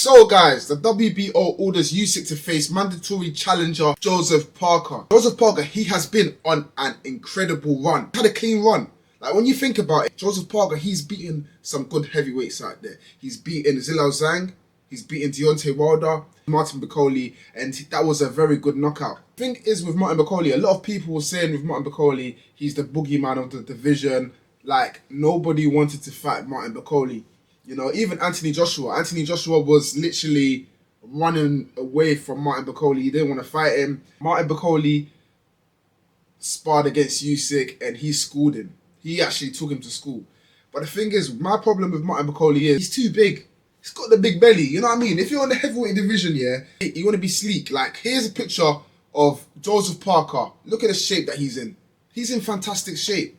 So guys, the WBO orders Usyk to face mandatory challenger Joseph Parker. Joseph Parker, he has been on an incredible run. Had a clean run. Like when you think about it, Joseph Parker, he's beaten some good heavyweights out there. He's beaten Zhang, he's beaten Deontay Wilder, Martin Bakole, and that was a very good knockout. The thing is with Martin Bakole, a lot of people were saying with Martin Bakole, he's the boogeyman of the division. Like nobody wanted to fight Martin Bakole. You know, even Anthony Joshua was literally running away from Martin Bakole. He didn't want to fight him. Martin Bakole sparred against Usyk and he schooled him. He actually took him to school. But the thing is, my problem with Martin Bakole is he's too big. He's got the big belly, you know what I mean? If you're in the heavyweight division, yeah, you want to be sleek. Like, here's a picture of Joseph Parker. Look at the shape that he's in. He's in fantastic shape.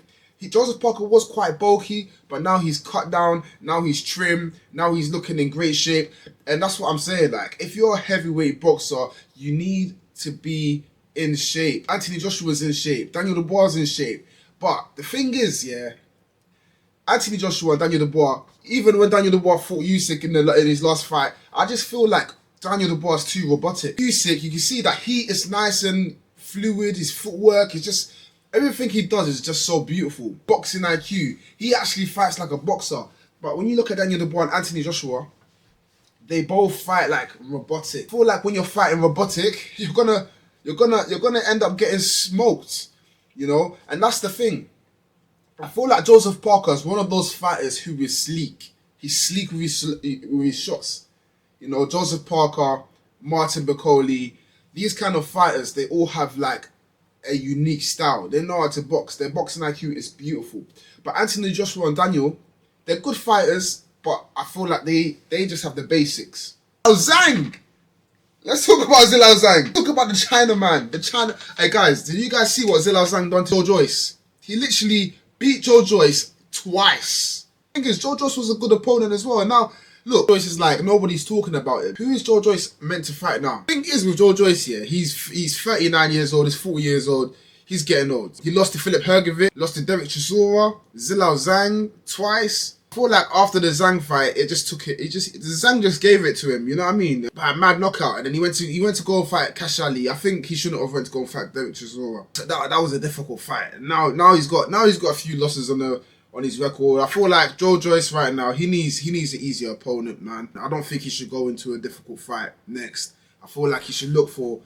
Joseph Parker was quite bulky, but now he's cut down, now he's trim, now he's looking in great shape. And that's what I'm saying. Like, if you're a heavyweight boxer, you need to be in shape. Anthony Joshua's in shape. Daniel Dubois in shape. But the thing is, yeah, Anthony Joshua and Daniel Dubois, even when Daniel Dubois fought Usyk in his last fight, I just feel like Daniel Dubois is too robotic. Usyk, you can see that he is nice and fluid, his footwork is just... Everything he does is just so beautiful. Boxing IQ. He actually fights like a boxer. But when you look at Daniel Dubois and Anthony Joshua, they both fight like robotic. I feel like when you're fighting robotic, you're gonna end up getting smoked. You know? And that's the thing. I feel like Joseph Parker is one of those fighters who is sleek. He's sleek with his shots. You know, Joseph Parker, Martin Bakole, these kind of fighters, they all have like a unique style. They know how to box. Their boxing IQ is beautiful. But Anthony Joshua and Daniel, they're good fighters, but I feel like they just have the basics. Zhang! Let's talk about Zhang. Talk about the Chinaman. Hey guys, did you guys see what Zhang done to Joyce? He literally beat Joyce twice. The thing is, Joyce was a good opponent as well. And now, look, Joyce is like, nobody's talking about it. Who is Joyce meant to fight now? The thing is with Joyce, yeah, he's 39 years old, he's 40 years old, he's getting old. He lost to Filip Hrgovic, lost to Derek Chisora, Zhang twice. I feel like after the Zhang fight, Zhang just gave it to him, you know what I mean? By a mad knockout, and then he went to go and fight Cash Ali. I think he shouldn't have went to go and fight Derek Chisora. That was a difficult fight. Now he's got a few losses on his record. I feel like Joyce right now, he needs an easier opponent, man. I don't think he should go into a difficult fight next. I feel like he should look for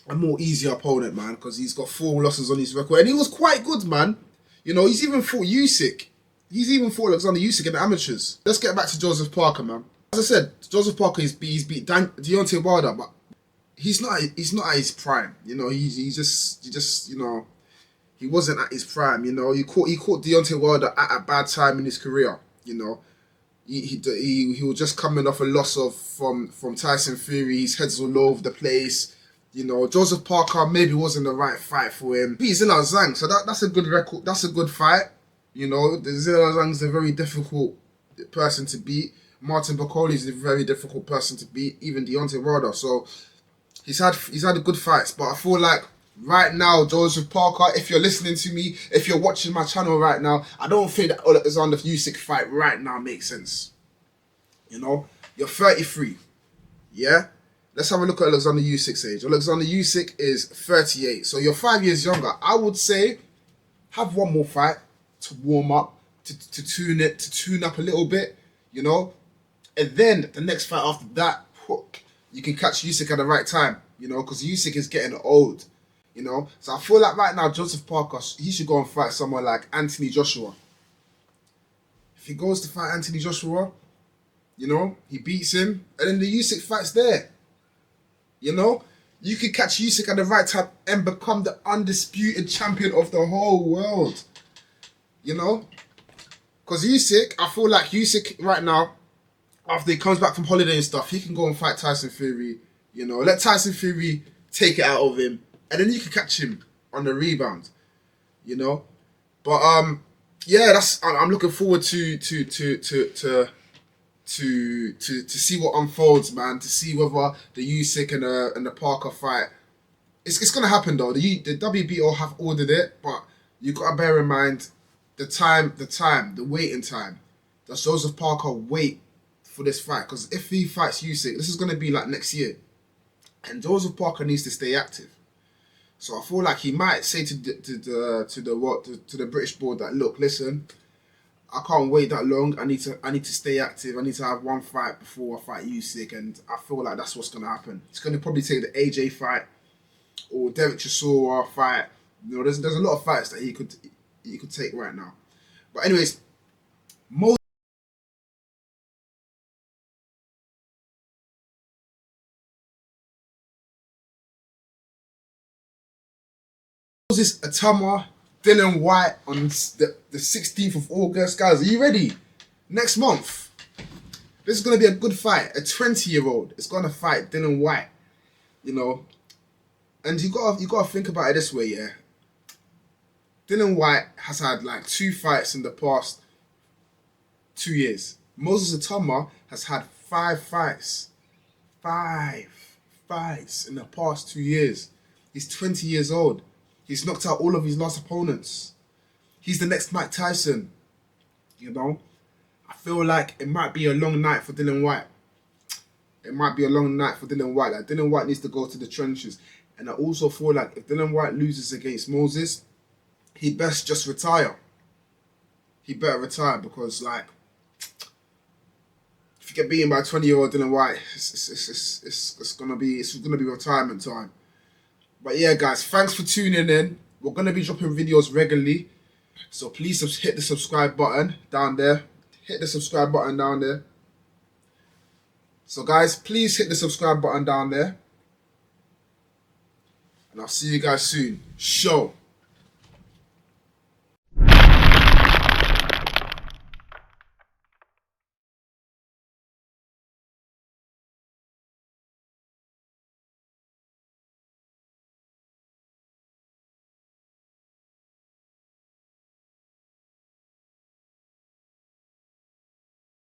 a more easier opponent, man, because he's got 4 losses on his record. And he was quite good, man. You know, he's even fought Usyk. He's even fought Oleksandr Usyk in the amateurs. Let's get back to Joseph Parker, man. As I said, Joseph Parker, he's beat Deontay Wilder, but he's not at his prime. You know, he just you know, he wasn't at his prime. You know, he caught Deontay Wilder at a bad time in his career. You know, he was just coming off a loss from Tyson Fury. His head's all over the place. You know, Joseph Parker maybe wasn't the right fight for him. Beat Zhang, so that's a good record. That's a good fight. You know, Zhang's a very difficult person to beat. Martin Bakole is a very difficult person to beat. Even Deontay Wilder. So he's had good fights, but I feel like right now, Joseph Parker, if you're listening to me, if you're watching my channel right now, I don't think that Oleksandr Usyk fight right now makes sense. You know, you're 33. Yeah? Let's have a look at Oleksandr Usyk's age. Oleksandr Usyk is 38. So you're 5 years younger. I would say have one more fight to warm up, to tune up a little bit, you know? And then the next fight after that, you can catch Usyk at the right time, you know, because Usyk is getting old. You know, so I feel like right now, Joseph Parker, he should go and fight someone like Anthony Joshua. If he goes to fight Anthony Joshua, you know, he beats him, and then the Usyk fight's there. You know, you could catch Usyk at the right time and become the undisputed champion of the whole world. You know, because Usyk, I feel like Usyk right now, after he comes back from holiday and stuff, he can go and fight Tyson Fury. You know, let Tyson Fury take it out of him. And then you can catch him on the rebound, you know. But yeah, I'm looking forward to see what unfolds, man. To see whether the Usyk and the Parker fight, it's gonna happen though. The WBO have ordered it, but you gotta bear in mind the waiting time. Does Joseph Parker wait for this fight, because if he fights Usyk, this is going to be like next year, and Joseph Parker needs to stay active. So I feel like he might say to the British board that, look, listen, I can't wait that long. I need to stay active. I need to have one fight before I fight Usyk, and I feel like that's what's going to happen. It's going to probably take the AJ fight or Derek Chisora fight. You know, there's a lot of fights that he could take right now. But anyways, Moses Itauma, Dylan Whyte on the 16th of August. Guys, are you ready? Next month. This is going to be a good fight. A 20-year-old is going to fight Dylan Whyte. You know, and you got to think about it this way, yeah. Dylan Whyte has had like 2 fights in the past 2 years. Moses Itauma has had 5 fights. 5 fights in the past 2 years. He's 20 years old. He's knocked out all of his last opponents. He's the next Mike Tyson. You know? I feel like it might be a long night for Dylan Whyte. It might be a long night for Dylan Whyte. Like, Dylan Whyte needs to go to the trenches. And I also feel like if Dylan Whyte loses against Moses, he best just retire. He better retire, because, like, if you get beaten by 20-year-old Dylan Whyte, it's gonna be retirement time. But yeah, guys, thanks for tuning in. We're going to be dropping videos regularly. So please hit the subscribe button down there. Hit the subscribe button down there. So guys, please hit the subscribe button down there. And I'll see you guys soon. Show.